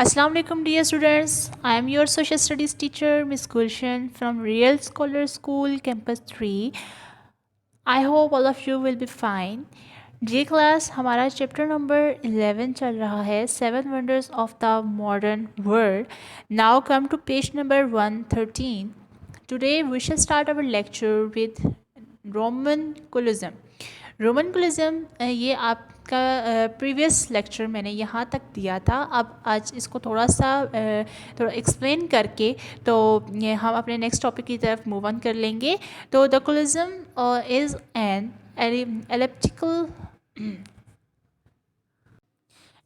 Assalamu alaikum dear students. I am your social studies teacher Miss Gulshan from Real Scholar School Campus 3. I hope all of you will be fine. जी class हमारा chapter number 11 चल रहा है 7 wonders of the modern world. Now come to page number 113. Today we shall start our lecture with Roman Colossum. Roman Colosseum ये आपका previous lecture मैंने यहाँ तक दिया था. अब आज इसको थोड़ा एक्सप्लेन करके तो ये हम अपने नेक्स्ट टॉपिक की तरफ मूव ऑन कर लेंगे. तो the Colosseum is an elliptical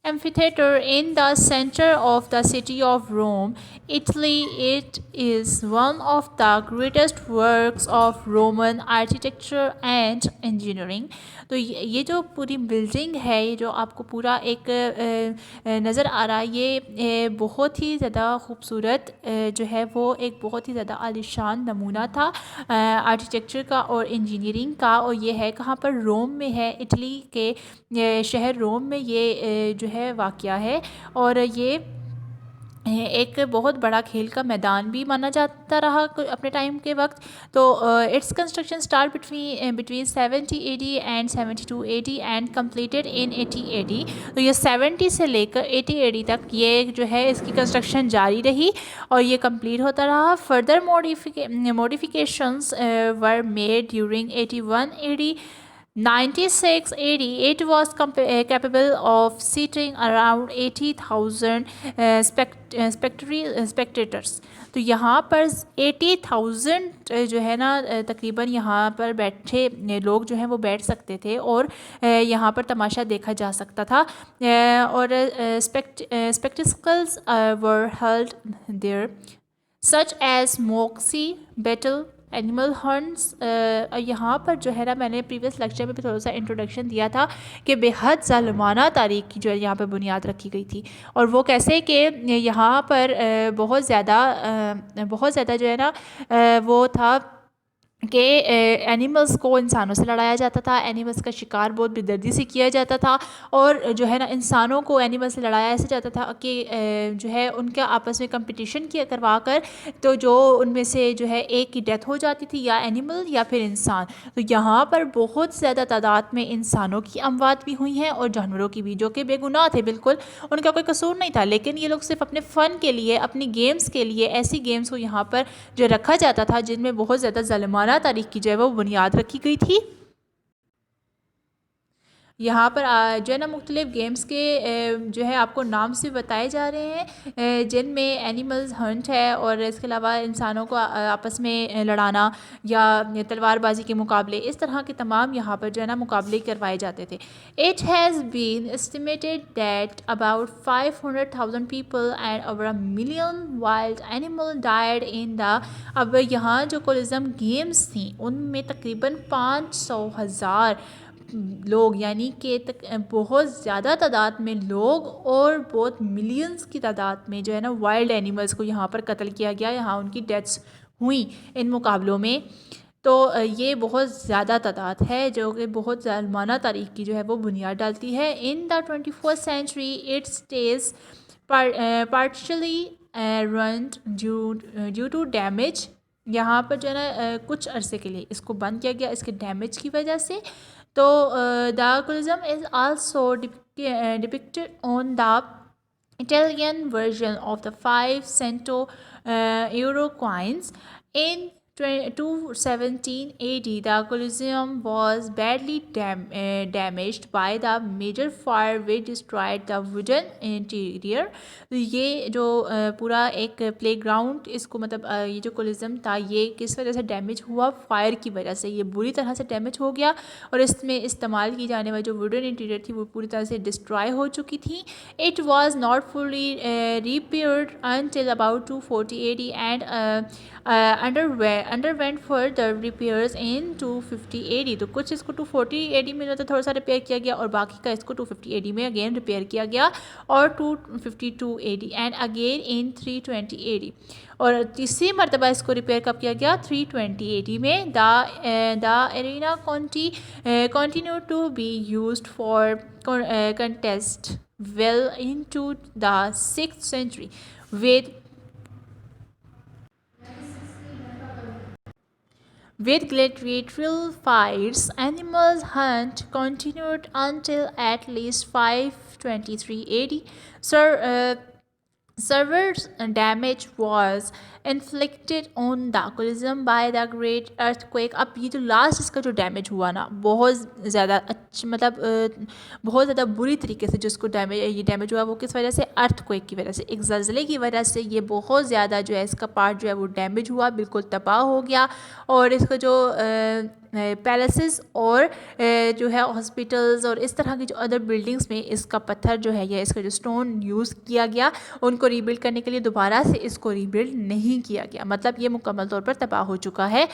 amphitheater in the center of the city of Rome, Italy. It is one of the greatest works of Roman architecture and engineering. तो ये जो पूरी building है, ये जो आपको पूरा एक नज़र आ रहा है, ये बहुत ही ज़्यादा खूबसूरत जो है वो एक बहुत ही ज़्यादा आलीशान नमूना था आर्किटेक्चर का और इंजीनियरिंग का. और ये है कहाँ पर? रोम में है. इटली के शहर रोम में ये जो है वाक़या है. और ये एक बहुत बड़ा खेल का मैदान भी माना जाता रहा अपने टाइम के वक्त. तो its construction start between 70 AD and 72 AD and completed in 80 AD. तो ये 70 से लेकर 80 AD तक ये जो है इसकी कंस्ट्रक्शन जारी रही और ये कंप्लीट होता रहा. Further modifications were made during 81 AD. 96 AD, it was capable of seating around 80,000 spectators. तो यहाँ पर 80,000 जो है ना तकरीबन यहाँ पर बैठे लोग जो हैं वो बैठ सकते थे और यहाँ पर तमाशा देखा जा सकता था. और spectacles were held there such as moxie battle, animal hunts. यहाँ पर जो है ना मैंने प्रीवियस लेक्चर में भी थोड़ा सा इंट्रोडक्शन दिया था कि बेहद ज़ालिमाना तारीख की जो है यहाँ पर बुनियाद रखी गई थी. और वो कैसे कि यहाँ पर बहुत ज़्यादा जो है ना वो था कि एनिमल्स को इंसानों से लड़ाया जाता था. एनिमल्स का शिकार बहुत बेदर्दी से किया जाता था और जो है ना इंसानों को एनिमल्स से लड़ाया ऐसे जाता था कि जो है उनका आपस में कंपटीशन किया करवा कर तो जो उनमें से जो है एक की डेथ हो जाती थी, या एनिमल या फिर इंसान. तो यहाँ पर बहुत ज़्यादा तादाद में इंसानों की अमवात भी हुई हैं और जानवरों की भी, जो कि बेगुनाह थे, बिल्कुल उनका कोई कसूर नहीं था. लेकिन ये लोग सिर्फ अपने फ़न के लिए, अपनी गेम्स के लिए ऐसी गेम्स को यहाँ पर जो रखा जाता था जिनमें बहुत ज़्यादा ज़ालिमाना तारीख की जो है वो बुनियाद रखी गई थी. यहाँ पर जो है ना मुख्तलिफ़ गेम्स के जो है आपको नाम से बताए जा रहे हैं जिनमें एनिमल्स हंट है और इसके अलावा इंसानों को आपस में लड़ाना या तलवारबाजी के मुकाबले, इस तरह के तमाम यहाँ पर जो है ना मुकाबले करवाए जाते थे. It has been estimated that about 500,000 people and over a million wild animal died in the. अब यहाँ जो कोलिज्म गेम्स थी उनमें तकरीबन 500,000 लोग, यानी कि बहुत ज़्यादा तादाद में लोग और बहुत मिलियंस की तादाद में जो है ना वाइल्ड एनिमल्स को यहाँ पर कत्ल किया गया, यहाँ उनकी डेथ्स हुई इन मुकाबलों में. तो ये बहुत ज़्यादा तादाद है जो कि बहुत ज़ालिमाना तारीख की जो है वो बुनियाद डालती है. In the 21st century it stage partially run due to damage. यहाँ पर जो है ना कुछ अरसे के लिए इसको बंद किया गया इसके डैमेज की वजह से. तो the Colosseum is also depicted on the Italian version of the 5 cento euro coins. In 217 AD, the Colosseum was badly damaged by the major fire which destroyed the wooden interior. तो ये जो पूरा एक playground इसको मतलब ये जो कोलिज्म था ये किस वजह से डैमेज हुआ? फायर की वजह से ये बुरी तरह से डैमेज हो गया और इसमें इस्तेमाल की जाने वाली जो वुडन इंटीरियर थी वो पूरी तरह से डिस्ट्रॉय हो चुकी थी. It was not fully repaired until about 240 AD and underwent further repairs in 250 AD। तो कुछ इसको 240 AD में मतलब थोड़ा सा रिपेयर किया गया और बाकी का इसको 250 AD में अगेन रिपेयर किया गया और 252 AD and again in 320 AD। और तीसरी मरतबा इसको रिपेयर कब किया गया? 320 AD में। The arena continue to be used for contest well into the 6th century with gladiatorial fights. Animal hunt continued until at least 523 AD. Severe damage was inflicted on the colosseum by the great earthquake। अब ये जो last इसका जो damage हुआ ना, बहुत ज़्यादा मतलब बहुत ज़्यादा बुरी तरीके से जो इसको ये डैमेज हुआ वो किस वजह से? अर्थक्वेक की वजह से, एक ज़लज़ले की वजह से ये बहुत ज़्यादा जो है इसका पार्ट जो है वो डैमेज हुआ, बिल्कुल तबाह हो गया। और इसका जो पैलेसेस और जो है हॉस्पिटल्स और इस तरह की जो अदर बिल्डिंग्स में इसका पत्थर जो है या इसका जो स्टोन यूज़ किया गया, उनको रीबिल्ड करने के लिए दोबारा से इसको रीबिल्ड नहीं किया गया। मतलब ये मुकम्मल तौर पर तबाह हो चुका है,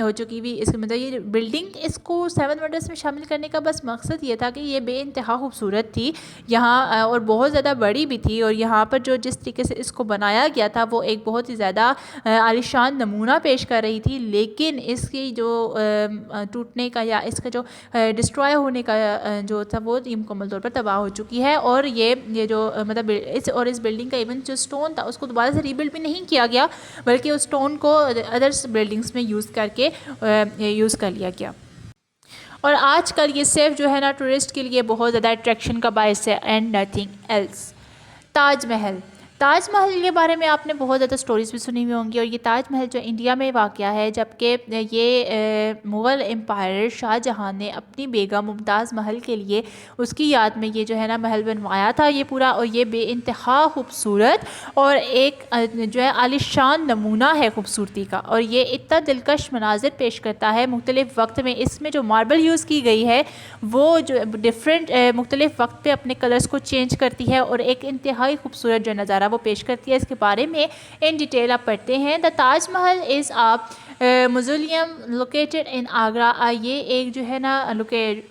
हो चुकी भी। इसका मतलब ये बिल्डिंग इसको 7 वंडर्स में शामिल करने का बस मकसद ये था कि ये बेइंतहा खूबसूरत थी यहाँ और बहुत ज़्यादा बड़ी भी थी। और यहाँ पर जो जिस तरीके से इसको बनाया गया था वो एक बहुत ही ज़्यादा आलिशान नमूना पेश कर रही थी, लेकिन इसकी जो टूटने का या इसका जो डिस्ट्रॉय होने का जो था वो मुकम्मल तौर पर तबाह हो चुकी है। और ये जो मतलब इस बिल्डिंग का इवन जो स्टोन था उसको दोबारा से रीबिल्ड भी नहीं किया गया, बल्कि उस स्टोन को अदर्स बिल्डिंग्स में यूज़ करके यूज़ कर लिया गया। और आजकल ये सिर्फ जो है ना टूरिस्ट के लिए बहुत ज़्यादा अट्रैक्शन का बायस है एंड नथिंग एल्स। ताजमहल के बारे में आपने बहुत ज़्यादा स्टोरीज़ भी सुनी हुई होंगी। और ये ताजमहल जो इंडिया में वाक़या है, जबकि ये मुग़ल एम्पायर शाहजहाँ ने अपनी बेगम मुमताज़ महल के लिए उसकी याद में ये जो है ना महल बनवाया था ये पूरा। और ये बेइंतहा खूबसूरत और एक जो है आलिशान नमूना है खूबसूरती का। और ये इतना दिलकश मनाजिर पेश करता है मुख्तलिफ़ वक्त में। इसमें जो मार्बल यूज़ की गई है वो जो डिफरेंट मुख्तलिफ़ वक्त पे अपने कलर्स को चेंज करती है और एक इंतहाई खूबसूरत जो नज़ारा वो पेश करती है। इसके बारे में इन डिटेल आप पढ़ते हैं। The Taj Mahal is mausoleum located in Agra. ये एक जो है ना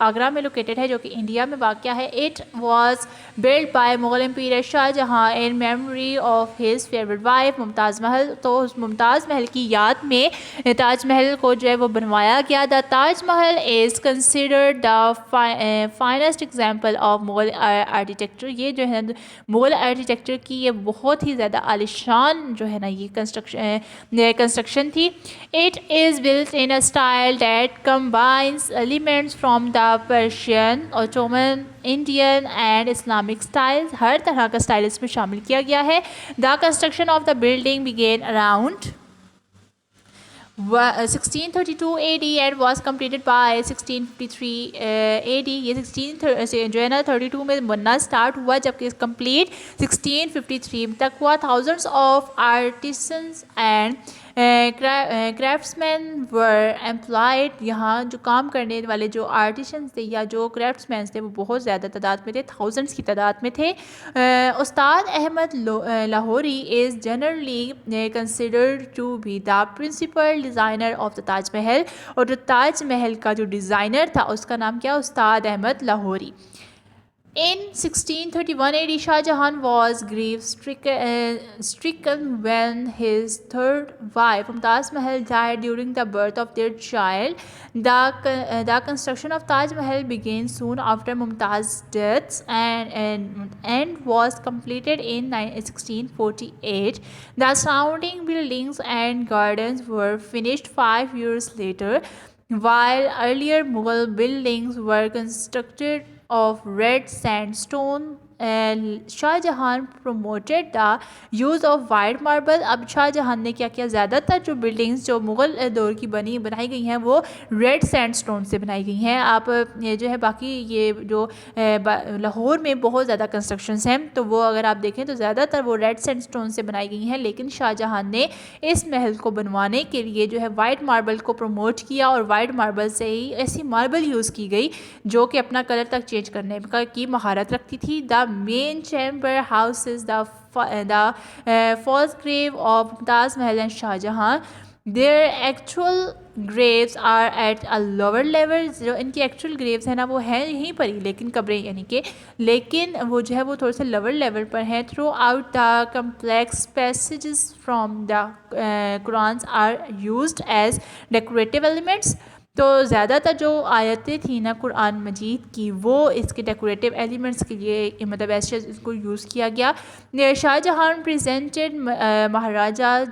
आगरा में लोकेटेड है जो कि इंडिया में वाक़या है। It was build by Mughal empire Shahjahan in memory of his favourite wife Mumtaz Mahal. तो उस मुमताज़ महल की याद में ताजमहल को जो है वो बनवाया गया। The Taj Mahal is considered the finest example of Mughal architecture. ये जो है मुग़ल आर्किटेक्चर की ये बहुत ही ज़्यादा आलिशान जो है ना ये कंस्ट्रक्शन थी। It is built in a style that combines elements from the Persian, Ottoman, Indian and Islamic styles। हर तरह का स्टाइल इसमें शामिल किया गया है। The construction of the building began around 1632 AD and was completed by 1653 AD। ये 16 जो है ना 32 में बनना स्टार्ट हुआ, जबकि कंप्लीट 1653 तक हुआ। Thousands of artisans and craftsman were employed. यहाँ जो काम करने वाले जो आर्टिशंस थे या जो क्राफ्ट्समैन थे वो बहुत ज़्यादा तादाद में थे, थाउजेंड्स की तादाद में थे। Ustad Ahmad Lahori is generally considered to be the principal designer of the Taj Mahal. और जो ताजमहल का जो डिज़ाइनर था उसका नाम क्या? उस्ताद Ahmad Lahori. In 1631 AD, Shah Jahan was grief-stricken when his third wife, Mumtaz Mahal, died during the birth of their child. The construction of Taj Mahal began soon after Mumtaz's death and was completed in 1648. The surrounding buildings and gardens were finished 5 years later, while earlier Mughal buildings were constructed of red sandstone। Shahjahan promoted the use of white marble। अब शाहजहां ने क्या किया, ज़्यादातर जो buildings जो मुग़ल दौर की बनाई गई हैं वो रेड सैंडस्टोन से बनाई गई हैं। आप ये जो है बाकी ये जो लाहौर में बहुत ज़्यादा कंस्ट्रक्शंस हैं तो वो अगर आप देखें तो ज़्यादातर वो रेड सैंडस्टोन से बनाई गई हैं। लेकिन शाहजहां ने इस महल को बनवाने के लिए जो है वाइट मार्बल को प्रमोट किया और वाइट मार्बल से ही ऐसी मार्बल यूज़ की गई जो कि अपना कलर तक चेंज करने की महारत रखती थी। The main chamber house is the false grave of Mumtaz Mahal and Shah Jahan. Their actual graves are at a lower level, जो इनकी एक्चुअल ग्रेव्स हैं ना वो हैं यहीं पर ही, लेकिन कब्रें यानी कि, लेकिन वो जो है वो थोड़े से लोअर लेवल पर हैं। Throughout the complex passages from the Quran are used as decorative elements. तो ज़्यादातर जो आयतें थी ना कुरान मजीद की वो इसके डेकोरेटिव एलिमेंट्स के लिए मतलब ऐसे इसको यूज़ किया गया। Shahjahan presented Maharaja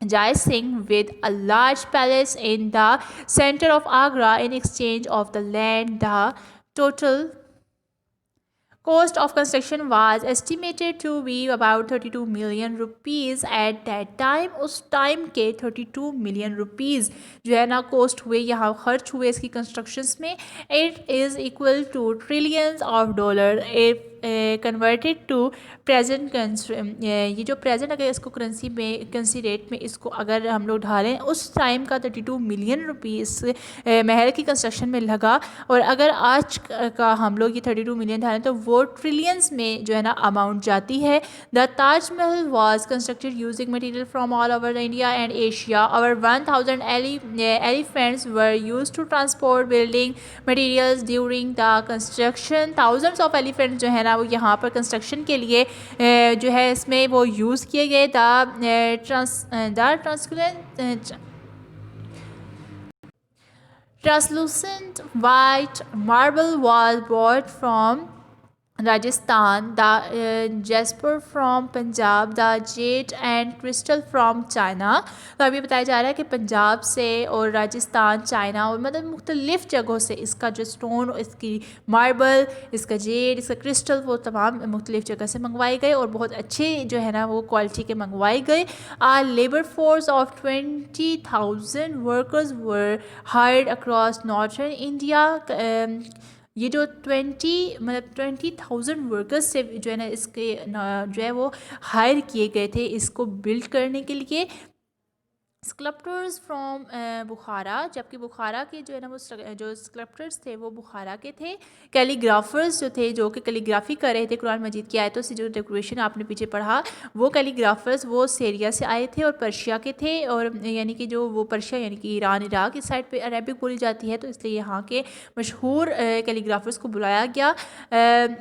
Jai Singh with a large palace in the center of Agra in exchange of the land. The total cost of construction was estimated to be about 32 million rupees at that time। उस time के 32 million rupees जो है ना cost हुए, यहाँ खर्च हुए इसकी कंस्ट्रक्शंस में। It is equal to trillions of dollar converted to present ये जो प्रेजेंट अगर इसको करेंसी रेट में इसको अगर हम लोग ढालें, उस टाइम का 32 मिलियन रुपीस महल की कंस्ट्रक्शन में लगा। और अगर आज का हम लोग ये 32 मिलियन ढालें तो वो ट्रिलियंस में जो है ना अमाउंट जाती है। The Taj Mahal was constructed using material from all over India and Asia. Over 1000 elephants were use to transport building materials during the construction. Thousands of elephants जो है ना वो यहाँ पर कंस्ट्रक्शन के लिए जो है इसमें वो यूज़ किए गए। Translucent white marble was brought from Rajasthan, the jasper from Punjab, the jade and crystal from China। तो अभी बताया जा रहा है कि पंजाब से और राजस्थान, चाइना और मतलब मुख्तलिफ़ जगहों से इसका जो स्टोन, इसकी मार्बल, इसका जेड, इसका क्रिस्टल वो तमाम मुख्तलिफ़ जगह से मंगवाए गए और बहुत अच्छे जो है ना वो क्वालिटी के मंगवाए गए। A labour force of 20,000 workers were hired across northern India. ये जो 20,000 वर्कर्स से जो है ना इसके जो है वो हायर किए गए थे इसको बिल्ड करने के लिए। स्कल्प्टर्स फ्रॉम बुखारा, जबकि बुखारा के जो है ना वो जो स्कल्प्टर्स थे वो बुखारा के थे। कैलीग्राफर्स जो थे जो कि कैलीग्राफी कर रहे थे कुरान मजीद की आयतों से, जो डेकोरेशन आपने पीछे पढ़ा, वो कैलीग्राफर्स वो सीरिया से आए थे और पर्शिया के थे। और यानी कि जो वो पर्शिया यानी कि ईरान इराक इस साइड पे अरेबिक बोली जाती है, तो इसलिए यहाँ के मशहूर कैलीग्राफर्स को बुलाया गया।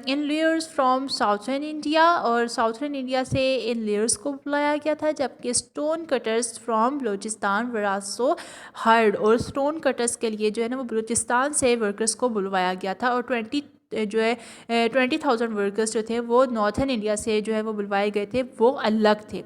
इन लेयर्स फ्राम साउथर्न इंडिया, और साउथर्न इंडिया से इन लेयर्स को बुलाया गया था। जबकि stone cutters from Balochistan were also hired, और स्टोन कटर्स के लिए जो है ना वो बलूचिस्तान से वर्कर्स को बुलवाया गया था। और 20,000 वर्कर्स जो थे वो नॉर्थर्न इंडिया से जो है वो बुलवाए गए थे, वो अलग थे।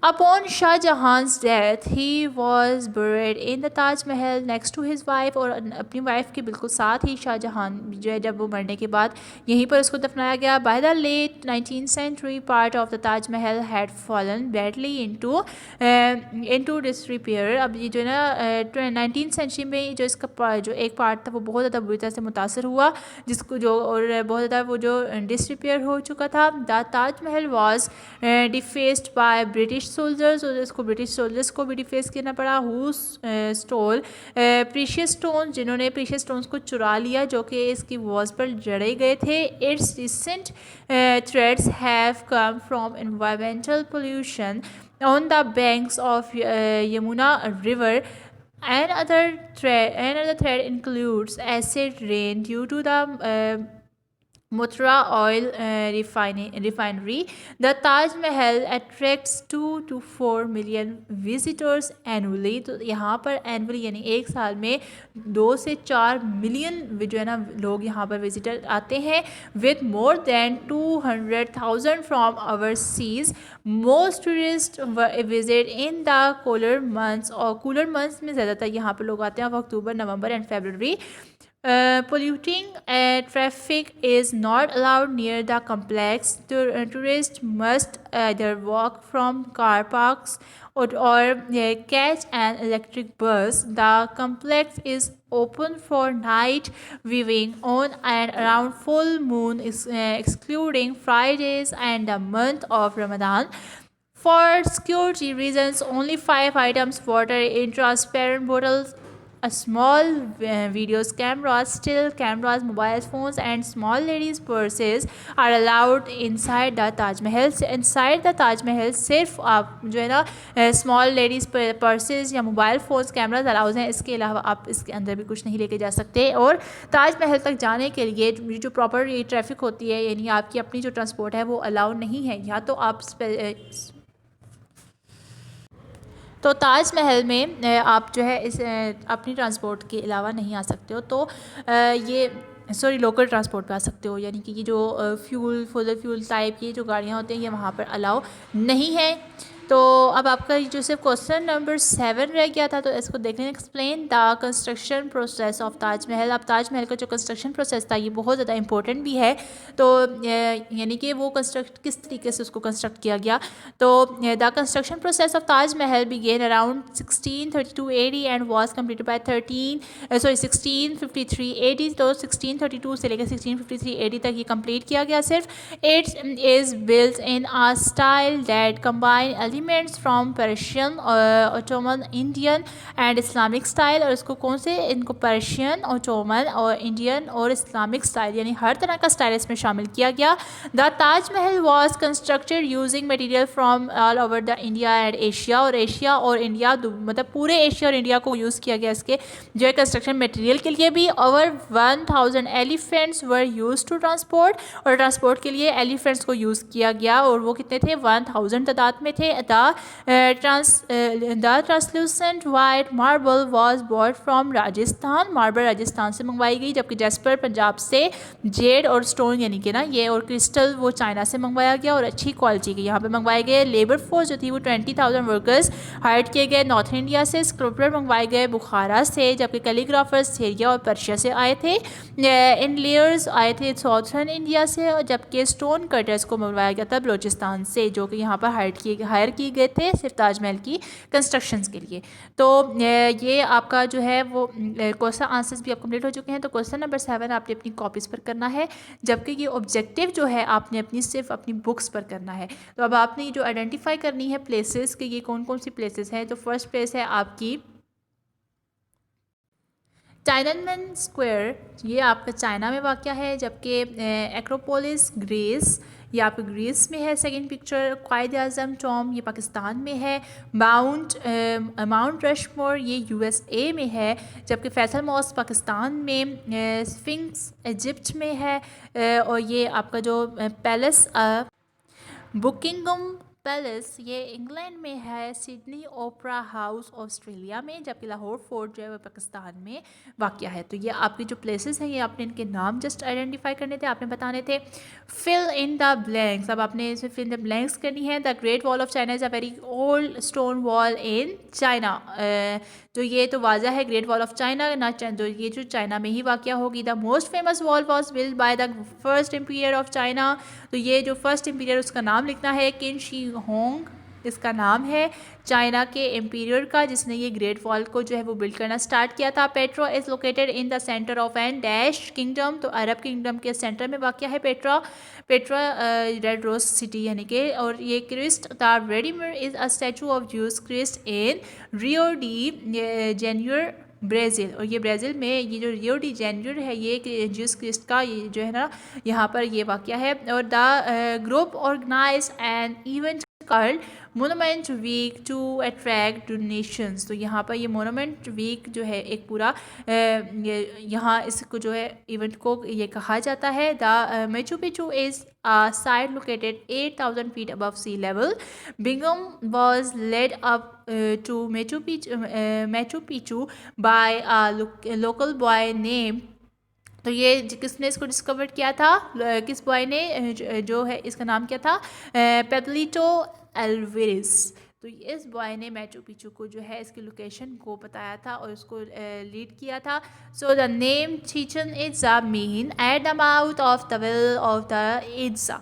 Upon Shah Jahan's death he was buried in the Taj Mahal next to his wife, और अपनी वाइफ के बिल्कुल साथ ही शाहजहां जो है जब वो मरने के बाद यहीं पर उसको दफनाया गया। By the late 19th century part of the Taj Mahal had fallen badly into disrepair. अब ये जो है ना 19th सेंचुरी में जो इसका जो एक पार्ट था वो बहुत ज़्यादा बुरी तरह से मुतासर हुआ, जिसको जो और बहुत ज़्यादा वो जो डिसरिपेयर हो चुका था। The Taj Mahal was डिफेस्ड by British soldiers, और इसको ब्रिटिश सोल्जर्स को भी डिफेस करना पड़ा। हु स्टोल प्रीशियस स्टोन, जिन्होंने प्रीशियस स्टोन्स को चुरा लिया जो कि इसकी वॉल्स पर जड़े गए थे। It's recent threads have come from environmental pollution on the banks of Yamuna river. Another threat includes acid rain due to the Mutra oil refinery। The Taj Mahal attracts 2 to 4 million visitors annually। तो यहाँ पर annually यानी एक साल में 2 से 4 million जो है ना लोग यहाँ पर विजिटर आते हैं। With more than 200,000 from overseas। Most tourist visit in the cooler months, और कूलर मंथ्स में ज़्यादातर यहाँ पर लोग आते हैं October, November and February. Polluting traffic is not allowed near the complex। Tourists must either walk from car parks or catch an electric bus। The complex is open for night viewing on and around full moon, excluding Fridays and the month of Ramadan। For security reasons, only 5 items water in transparent bottles a small videos cameras, still cameras, mobile phones and small ladies purses are allowed inside the Taj Mahal. inside the Taj Mahal सिर्फ आप जो है ना small ladies purses या mobile phones cameras allows हैं, इसके अलावा आप इसके अंदर भी कुछ नहीं लेके जा सकते। और ताज महल तक जाने के लिए जो प्रॉपर ये ट्रैफिक होती है, यानी आपकी अपनी जो ट्रांसपोर्ट है वो अलाउ नहीं है। या तो आप तो ताज महल में आप जो है इस अपनी ट्रांसपोर्ट के अलावा नहीं आ सकते हो। तो ये सॉरी लोकल ट्रांसपोर्ट पे आ सकते हो, यानी कि ये जो फ्यूल फ्यूल टाइप की जो गाड़ियाँ होती हैं ये वहाँ पर अलाउ नहीं है। तो अब आपका जो सिर्फ क्वेश्चन नंबर 7 रह गया था, तो इसको देख लें। Explain the construction process of Taj Mahal. अब ताज महल का जो कंस्ट्रक्शन प्रोसेस था ये बहुत ज़्यादा इंपॉर्टेंट भी है। तो यानी कि वो कंस्ट्रक्ट किस तरीके से उसको कंस्ट्रक्ट किया गया। तो the construction process of Taj Mahal began around 1632 AD and was completed by 1653 AD। तो 1632 से लेकर 1653 AD तक ये कम्प्लीट किया गया। सिर्फ its is built in a style that combine elements from Persian, Ottoman, Indian and Islamic style. और इसको कौन से, इनको पर्शियन, ओटोमन और इंडियन और इस्लामिक स्टाइल यानी हर तरह का स्टाइल इसमें शामिल किया गया। The Taj Mahal was constructed using material from all over the India and Asia. और एशिया और इंडिया मतलब पूरे एशिया और इंडिया को यूज़ किया गया इसके जो है कंस्ट्रक्शन मटीरियल के लिए भी। Over 1000 elephants were use to transport, और ट्रांसपोर्ट के लिए एलिफेंट्स को यूज़ किया गया। और वो कितने थे, 1000 तादाद में थे। The translucent white marble was bought from Rajasthan. Marble Rajasthan से मंगवाई गई, जबकि जेस्पर पंजाब से, जेड और स्टोन यानी कि ना ये और क्रिस्टल वो चाइना से मंगवाया गया और अच्छी क्वालिटी के यहाँ पे मंगवाए गए। लेबर फोर्स जो थी वो 20,000 वर्कर्स हायर किए गए नॉर्थ इंडिया से। स्क्रल्पचर मंगवाए गए बुखारा से, जबकि कैलीग्राफर्स सीरिया और पर्शिया से आए थे। इन लेयर्स आए थे साउथर्न इंडिया से, और जबकि स्टोन कटर्स को मंगवाया गया था बलोचिस्तान से, जो कि यहाँ पर हायर किए गए थे सिर्फ ताजमहल की कंस्ट्रक्शंस के लिए। तो ये आपका जो है वो क्वेश्चन आंसर्स भी आप कंप्लीट हो चुके हैं। तो क्वेश्चन नंबर 7 आपने अपनी कॉपीज़ पर करना है, जबकि ये ऑब्जेक्टिव जो है आपने अपनी सिर्फ अपनी बुक्स पर करना है। तो अब आपने जो आइडेंटिफाई करनी है प्लेसेस कि ये कौन कौन सी प्लेसेस हैं। तो फर्स्ट प्लेस है आपकी टाइननमेन स्क्वायर, ये आपका चाइना में वाक़या है। जबकि एक्रोपोलिस ग्रीस, ये आपके ग्रीस में है। सेकंड पिक्चर क्वाइद आज़म टॉम, ये पाकिस्तान में है। माउंट रशमोर, ये USA में है। जबकि फैसल मॉस्क पाकिस्तान में, स्फिंक्स इजिप्ट में है। और ये आपका जो पैलेस बुकिंगम पैलेस ये इंग्लैंड में है। सिडनी ओपरा हाउस ऑस्ट्रेलिया में, जबकि लाहौर फोर्ट जो है वो पाकिस्तान में वाक़या है। तो ये आपकी जो प्लेसेस हैं ये आपने इनके नाम जस्ट आइडेंटिफाई करने थे, आपने बताने थे। फिल इन द ब्लैंक्स, अब आपने इसे फिल इन द ब्लैंक्स करनी है। The Great Wall of China is a very old stone wall in China. तो ये तो वाज़ा है ग्रेट वॉल ऑफ चाइना ना, जो ये जो चाइना में ही वाक़या होगी। The most famous wall was build by the first ampere of China. तो ये जो फर्स्ट एम्पियर उसका नाम लिखना है, किन शी होंग इसका नाम है, चाइना के एम्पीरियर का, जिसने ये ग्रेट वॉल को जो है वो बिल्ड करना स्टार्ट किया था। Petra is located in the centre of an dash kingdom, तो अरब किंगडम के सेंटर में वाक़या है पेट्रा रेड रोज सिटी यानी कि। और ये Christ the Redeemer is a statue of Jesus Christ in Rio de Janeiro Brazil. और ये ब्राज़ील में ये जो रियो डी जेन्यूर है ये जूस क्रिस्ट का ये जो है ना यहाँ पर ये वाक़या है। और the group organise an event called monument week to attract donations. तो यहाँ पर ये मोनूमेंट वीक जो है एक पूरा यहाँ इसको जो है इवेंट को ये कहा जाता है। The Machu Picchu is a site located 8,000 feet above sea level. Bingham was led up to Machu Picchu by a local boy named, तो ये किसने इसको डिस्कवर किया था, किस बॉय ने, जो है इसका नाम क्या था, पेब्लिटो एल्वेरिस। तो इस बॉय ने मैचू पिचू को जो है इसकी लोकेशन को बताया था और उसको लीड किया था। So the name Chichen Itza mean at the mouth of the well of the Itza.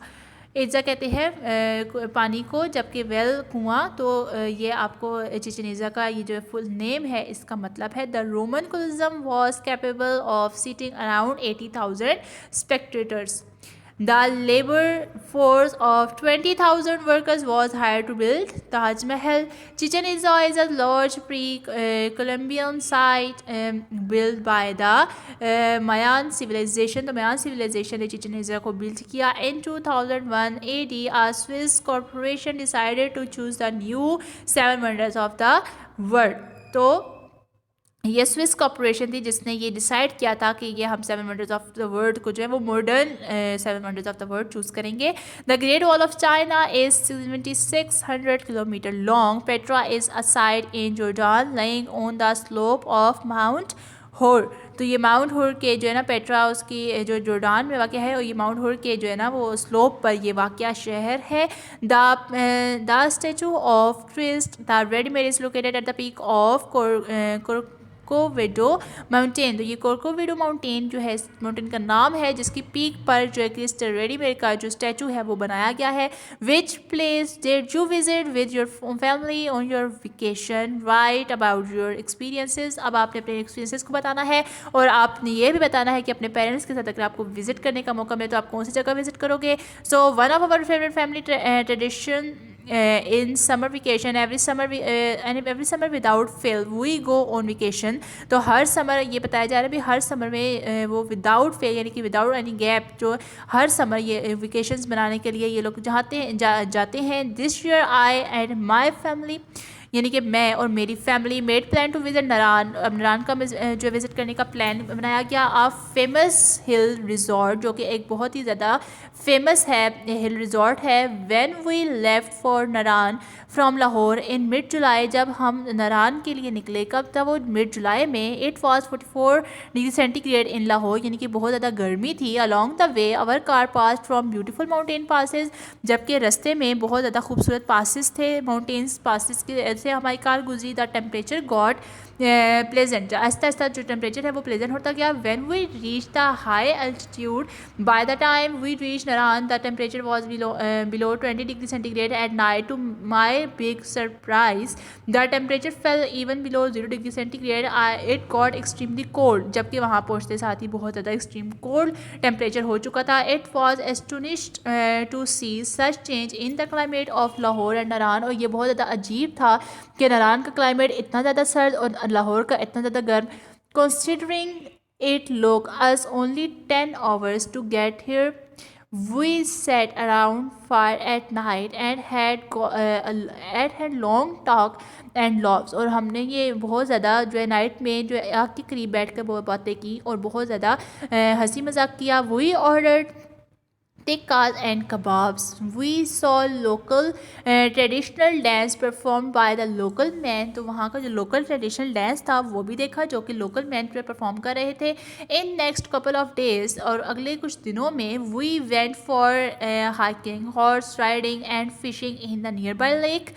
Itza कहते हैं पानी को, जबकि वेल कुआं। तो ये आपको चिचन इट्ज़ा का ये जो फुल नेम है इसका मतलब है the Roman Colosseum was capable of seating around 80,000 spectators. The labour force of 20,000 workers was hired to build Taj Mahal. Chichen Itza is a large pre-Columbian site built by the Mayan civilization. तो Mayan civilization ने Chichen Itza को build किया. In 2001 AD, a Swiss corporation decided to choose the new seven wonders of the world. तो ये Swiss corporation थी जिसने ये decide किया था कि ये हम seven wonders of the world को जो है वो modern seven wonders of the world choose करेंगे. The Great Wall of China is 7600 kilometre long. Petra is a site in Jordan lying on the slope of Mount Hor. तो ये mount होर के जो है ना पेट्रा उसकी जो जॉर्डन में वाक़ है और ये माउंट होर के जो है ना वो स्लोप पर ये वाक़ शहर है. The statue of Christ the Redeemer is located at the peak of Corcovado mountain. तो ये कोर्कोविडो माउंटेन जो है माउंटेन का नाम है जिसकी पीक पर जो है क्रिस्ट रेडीमेड का जो स्टैचू है वो बनाया गया है. Which place did you visit with your family on your vacation. Right about your experiences. अब आपने अपने एक्सपीरियंसेस को बताना है और आपने ये भी बताना है कि अपने पेरेंट्स के साथ अगर आपको विजिट करने का मौका मिले तो आप कौन सी जगह विजिट करोगे. So one of our favourite family tradition in summer vacation every summer without fail we go on vacation. तो हर समर ये बताया जा रहा है भी हर समर में वो विदाउट फेल यानी कि विदाउट एनी गैप जो हर समर ये वेकेशंस बनाने के लिए ये लोग जाते हैं. This year I and my family यानी कि मैं और मेरी family made plan to visit Narayan. अब नारायण का जो विज़िट करने का प्लान बनाया गया. आ फेमस हिल रिजॉर्ट जो कि एक बहुत ही ज़्यादा फेमस है हिल रिजॉर्ट है. When we left for Narayan from Lahore in mid July. जब हम नारायण के लिए निकले कब था वो मिड जुलाई में. It was 44 degree centigrade in Lahore यानी कि बहुत ज़्यादा गर्मी थी. Along the way our car pass from beautiful mountain passes. जबकि रास्ते में बहुत ज़्यादा खूबसूरत पासिस थे माउंटेन्स पासिस के से हमारी कार गुजरी. The temperature got pleasant. आहिस्ता आहिस्ता जो टेम्परेचर है वो प्लेजेंट होता गया. When we reach the high altitude by the time we reach Narayan the temperature was below 20 degree centigrade. At night to my big surprise the temperature fell even below 0 degree centigrade. It got extremely cold. जबकि वहाँ पहुँचते साथ ही बहुत ज़्यादा extreme cold temperature हो चुका था. It was astonished to see such change in the climate of Lahore and Narayan. और ये बहुत ज़्यादा अजीब था कि नारायण का क्लाइमेट इतना ज़्यादा सर्द और लाहौर का इतना ज़्यादा गर्म. कंसिडरिंग इट लोग us only 10 hours to get here. We sat around fire at night and had long talk and laughs. और हमने ये बहुत ज़्यादा जो है नाइट में जो है आग के करीब बैठ कर बहुत बातें की और बहुत ज़्यादा हंसी मजाक किया. We ordered tikkas and kebabs. We saw local traditional dance performed by the local men. तो वहाँ का जो local traditional dance था वो भी देखा जो कि local men पे perform कर रहे थे. In next couple of days और अगले कुछ दिनों में we went for hiking, horse riding and fishing in the nearby lake.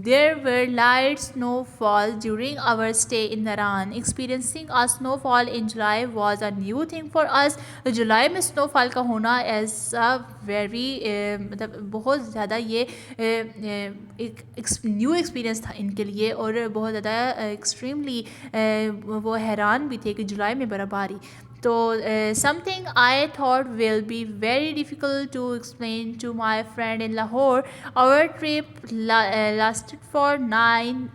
There were light snowfall during our stay in Naran. Experiencing a snowfall in July was a new thing for us. तो जुलाई में snowfall का होना as a very मतलब बहुत ज़्यादा ये एक new experience था इनके लिए और बहुत ज़्यादा एक्सट्रीमली वो हैरान भी थे कि जुलाई में बर्फ़बारी. तो something I thought will be very difficult to explain to my friend in Lahore. Our trip lasted for 9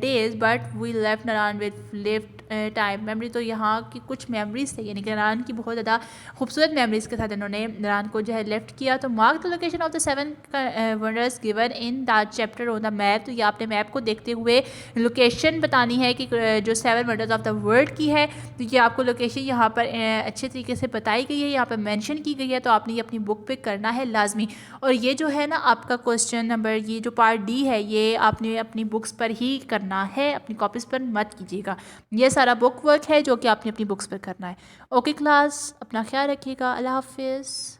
days but we left Narayan with lived time memory. तो यहाँ की कुछ मेमोरीज थे यानी कि नारायण की बहुत ज़्यादा खूबसूरत मेमोरीज के साथ इन्होंने नारायण को जो है लेफ्ट किया. तो mark the location of the 7 wonders given in that chapter on the map. तो ये आपने मैप को देखते हुए लोकेशन बतानी है कि जो 7 वंडर्स ऑफ द वर्ल्ड की है. तो ये आपको लोकेशन यहाँ पर अच्छे तरीके से बताई गई है, यहाँ पर मेंशन की गई है. तो आपने ये अपनी बुक पे करना है लाजमी. और ये जो है ना आपका क्वेश्चन नंबर ये जो पार्ट डी है ये आपने अपनी बुक्स पर ही करना है, अपनी कॉपीज़ पर मत कीजिएगा. ये सारा बुक वर्क है जो कि आपने अपनी बुक्स पर करना है. ओके क्लास, अपना ख्याल रखिएगा. अल्लाह हाफिज़.